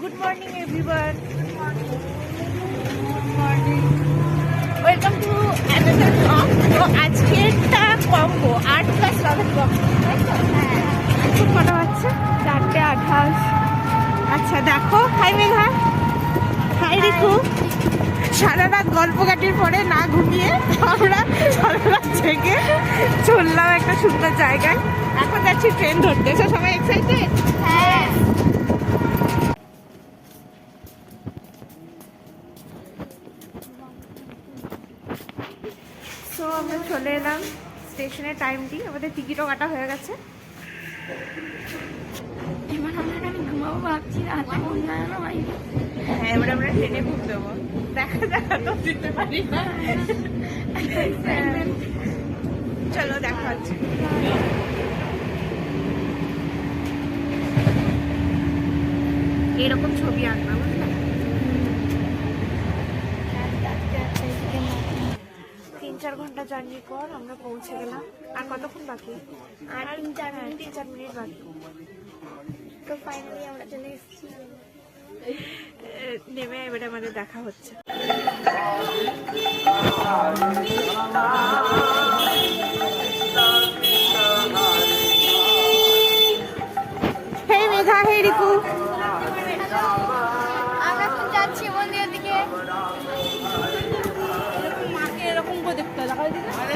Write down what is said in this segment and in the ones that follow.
Good morning everyone. Good morning. Welcome to another vlog. তো আজকেরটা combo 8+11 combo, তাই তো? হ্যাঁ। খুব মনে হচ্ছে 4:28। আচ্ছা দেখো, হাই মেঘা, হাই রিকু। সারা রাত গল্প কাটির পরে না ঘুমিয়ে আমরা সারা রাত জেগে চললাম একটা সুন্দর জায়গায়। এখন যাচ্ছি ট্রেন ধরতে। সবাই এক্সাইটেড? হ্যাঁ। তো আমরা চলে এলাম স্টেশনের টাইমটি, আমাদের টিকিটও কাটা হয়ে গেছে। এবার আমরা এখানে ঘুমাবো ভাবছি, রাতে অন্যান্য হ্যাঁ, এবার আমরা ট্রেনে ঘুম দেবো, দেখা দেখা তো দিতে পারি না। চলো দেখা হচ্ছে। এরকম ছবি আনলাম। 3-4 ঘন্টা জার্নি পর আমরা পৌঁছে গেলাম। আর কতক্ষণ বাকি? আর 3-4 মিনিট বাকি। তো ফাইনালি আমরা চলে এসেছি। নেমে এবারে আমাদের দেখা হচ্ছে। হে মেঘা, হে রিকু। আমরা এখন যাচ্ছি মন্দিরের দিকে।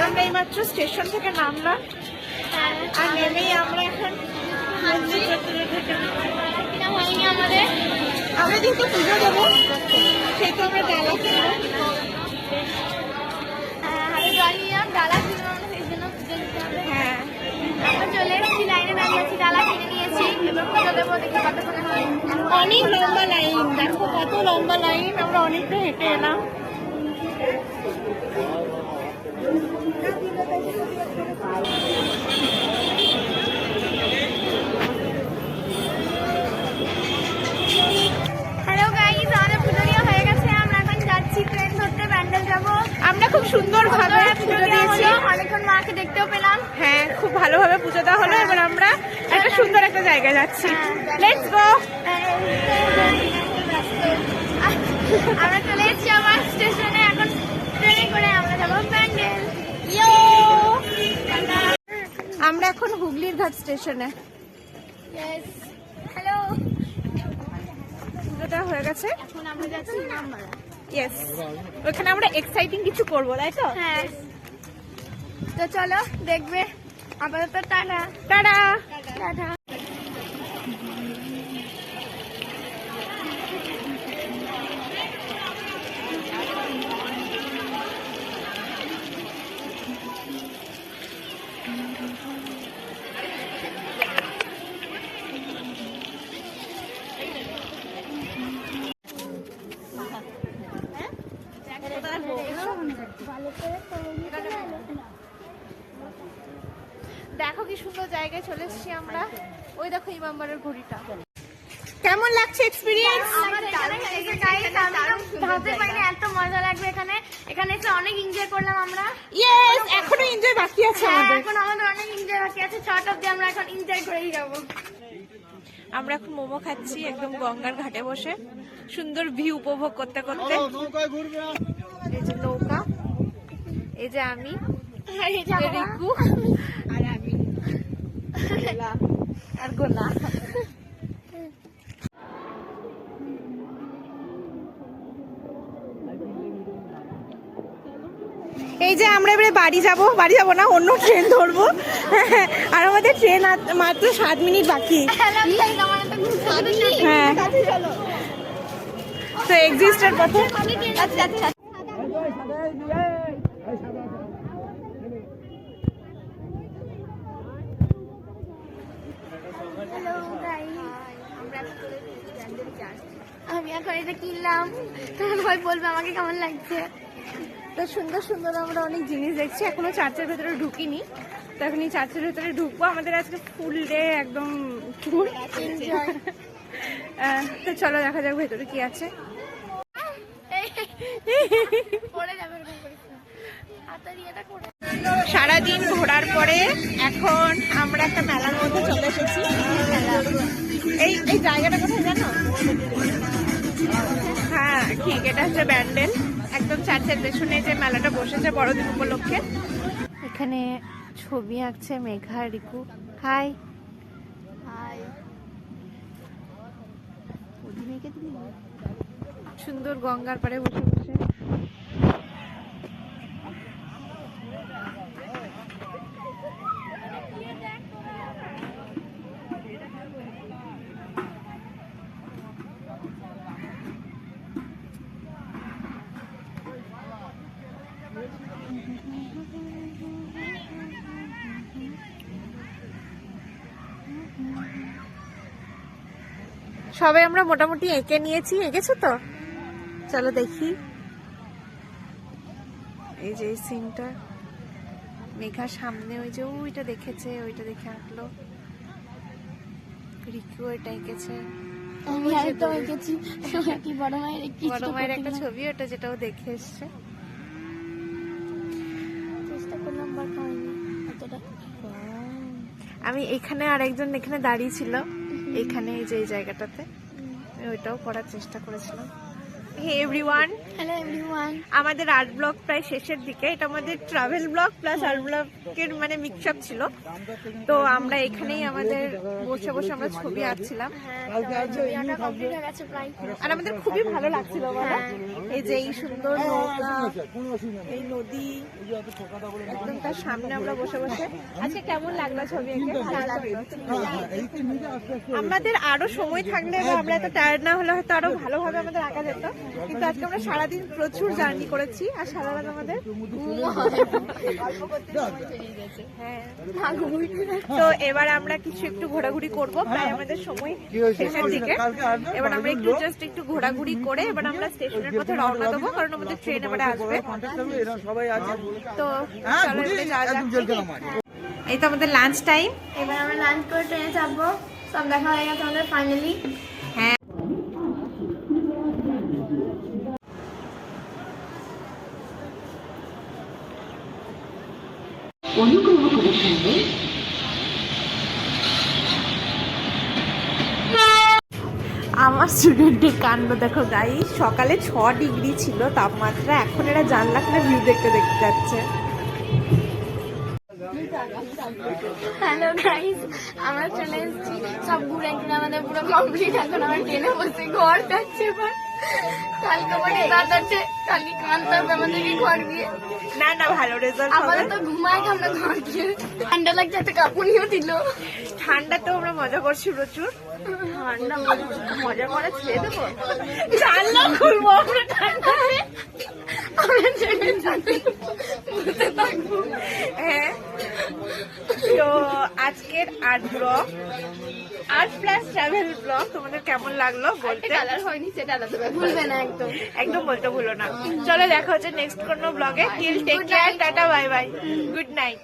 আমরা এইমাত্র স্টেশন থেকে নামলাম, আর নেমেই আমরা এখন হয়নি আমাদের। আমরা যেহেতু পুজো দেবো সেহেতু আমরা ডালা কিনবো। হাতে জল নিলাম, ডালা কিনবো আমরা, সেই জন্য পুজো দিতে হবে। হ্যাঁ, আমরা চলে এসেছি, লাইনে দাঁড়িয়েছি, ডালা কিনে নিয়েছি। এবার পুজো দেবো, দেখি কতক্ষণে হয়। অনেক লম্বা লাইন, দেখো কত লম্বা লাইন। আমরা অনেকটা হেঁটে এলাম। হ্যালো গাইস, আমাদের পুজো দেওয়া হয়ে গেছে। আমরা এখন যাচ্ছি ট্রেন ধরতে, ব্যান্ডেল যাবো। আমরা খুব সুন্দরভাবে পুজো দিয়েছি। অনেকক্ষণ মাকে দেখতেও পেলাম। হ্যাঁ, খুব ভালোভাবে পুজো দেওয়া হলো। এবার আমরা একটা সুন্দর একটা জায়গায় যাচ্ছি। Let's go. আমরা চলে এসেছি আমার স্টেশনে। এখন ট্রেনে করে আমরা যাবো ব্যান্ডেল। আমরা এখন হুগলির ঘাট স্টেশনে। হ্যালো, পুজোটা হয়ে গেছে। এখন আমরা যাচ্ছি ইমামবাড়া। ইয়েস, ওখানে আমরা এক্সাইটিং কিছু করবো, তাই তো? হ্যাঁ, তো চলো দেখবে। আপাতত টাটা টাটা। টাটা। দেখো কি সুন্দর জায়গায় চলে এসেছি আমরা। ওই দেখো ইমামবাড়ার ঘড়িটা। কেমন লাগছে এক্সপিরিয়েন্স? আমার এখানে এসে গাইস আমি ভাবতে পারিনি এত মজা লাগবে এখানে। এখানে এসে অনেক এনজয় করলাম আমরা। ইয়েস, এখনো এনজয় বাকি আছে আমাদের। এখন আমাদের অনেক এনজয় বাকি আছে। 6টা অবধি আমরা এখন এনজয় করেই যাবো। আমরা এখন মোমো খাচ্ছি একদম গঙ্গার ঘাটে বসে, সুন্দর ভিউ উপভোগ করতে করতে। এই যে নৌকা, এই যে আমি, এই যে রিকু, আর আমি আর গোলা। এই যে আমরা এবারে বাড়ি যাব না, অন্য ট্রেন ধরবো। আর আমাদের ট্রেন মাত্র 7 মিনিট বাকি। হ্যাঁ, তো এক্সিস্টের পথে। আমি এখন এটা কিনলাম, তখন ভাই বলবে আমাকে কেমন লাগছে। তো সুন্দর সুন্দর আমরা অনেক জিনিস দেখছি। এখনো চার্চের ভেতরে ঢুকিনি, তো এখন এই চার্চের ভেতরে ঢুকবো। আমাদের আজকে ফুল ডে একদম ট্যুর। তো চলো দেখা যাক ভেতরে কি আছে। সারাদিন ঘোরার পরে এখন আমরা একটা মেলার মধ্যে চলে এসেছি। এই জায়গাটা কোথায় জানো? হচ্ছে ব্যান্ডেল, একদম চার্চের পেছনে যে মেলাটা বসেছে বড়দিন উপলক্ষে। এখানে ছবি আঁকছে মেঘা, রিকু। High high. সুন্দর গঙ্গার পাড়ে বসে বসে সবাই আমরা মোটামুটি এঁকে নিয়েছি। এঁকেছো তো? চলো দেখি। এই যে এই সিনটা, মেঘা সামনে ওই যে ওইটা দেখেছে, ওইটা দেখে আঁকলো। রিকু ওইটা এঁকেছে। আমি আরেকটা এঁকেছি, কি বড় মায়ের একটা ছবি, ওটা যেটাও দেখে এসছে। চেষ্টা করলাম বাট হয়নি এতটা। আমি এখানে আর একজন এখানে দাঁড়িয়ে ছিল, এখানে এই যে এই জায়গাটাতে, আমি ওইটাও করার চেষ্টা করেছিলাম। Hey everyone, hello everyone. আমাদের আর্ট ব্লগ প্রায় শেষের দিকে। এটা আমাদের ট্রাভেল ব্লগ প্লাস আর্ট ব্লগের মানে মিক্সআপ ছিল। তো আমরা এখানেই আমাদের বসে বসে আমরা ছবি আঁকছিলাম, আর আমাদের খুবই ভালো লাগছিল। এই যে এই সুন্দর নৌকা, এই নদী, একদম তার সামনে আমরা বসে বসে। আজকে কেমন লাগলো ছবি এঁকে? আমাদের আরো সময় থাকলে বা আমরা এত টায়ার্ড না হলে হয়তো আরো ভালোভাবে আমাদের আঁকা যেত, কিন্তু আজকে আমরা সারাদিন প্রচুর জার্নি করেছি আর সারা রাত আমাদের তো এবার আমরা কিছু একটু ঘোরাঘুরি করবো, প্রায় আমাদের সময় শেষের দিকে। এবার আমরা একটু জাস্ট একটু ঘোরাঘুরি করে এবার আমরা স্টেশনের পথে রওনা দেবো, কারণ আমাদের ট্রেন এবারে আসবে। তো চলো এবারে যাওয়া যাক। এই তো আমাদের লাঞ্চ টাইম, এবার আমরা লাঞ্চ করে ট্রেনে চাপবো। সব দেখা হয়ে গেছে আমাদের ফাইনালি। হ্যাঁ অনুগ্রহ করে শুনবে। আমার স্টুডেন্টের কাণ্ড দেখো গাইস, সকালে 6 ডিগ্রি ছিল তাপমাত্রা, এখন এরা জানলা খুলে ভিউ দেখতে দেখতে যাচ্ছে। হ্যালো গাইস, আমরা চলে এসেছি, সব ঘুরে ঘুরে আমাদের পুরো কমপ্লিট। এখন আমরা ট্রেনে বসে ঘর যাচ্ছে। এবার কালকে আমার রাত আছে, কালকে কানতে হবে আমাদেরকে ঘর গিয়ে। না না, ভালো রেজাল্ট হবে। আমাদের তো ঘুমাই আমরা ঘর গিয়ে, ঠান্ডা লাগছে, একটা কাপুনিও দিল। ঠান্ডাতেও আমরা মজা করছি প্রচুর। ঠান্ডা মজা করে ছেড়ে দেবো, জানলা খুলবো আমরা ঠান্ডায়। আমরা ট্রেনে যাতে বসে থাকবো। হ্যাঁ, তো আজকের art blog, art plus travel blog তোমাদের কেমন লাগলো বলতে। কালার হয়নি সেটা আলাদা ব্যাপার, ভুলবে না একদম, একদম বলতে ভুলো না। চলো দেখা হচ্ছে নেক্সট কোনো ব্লগে। Till take care, tata, bye bye, good night.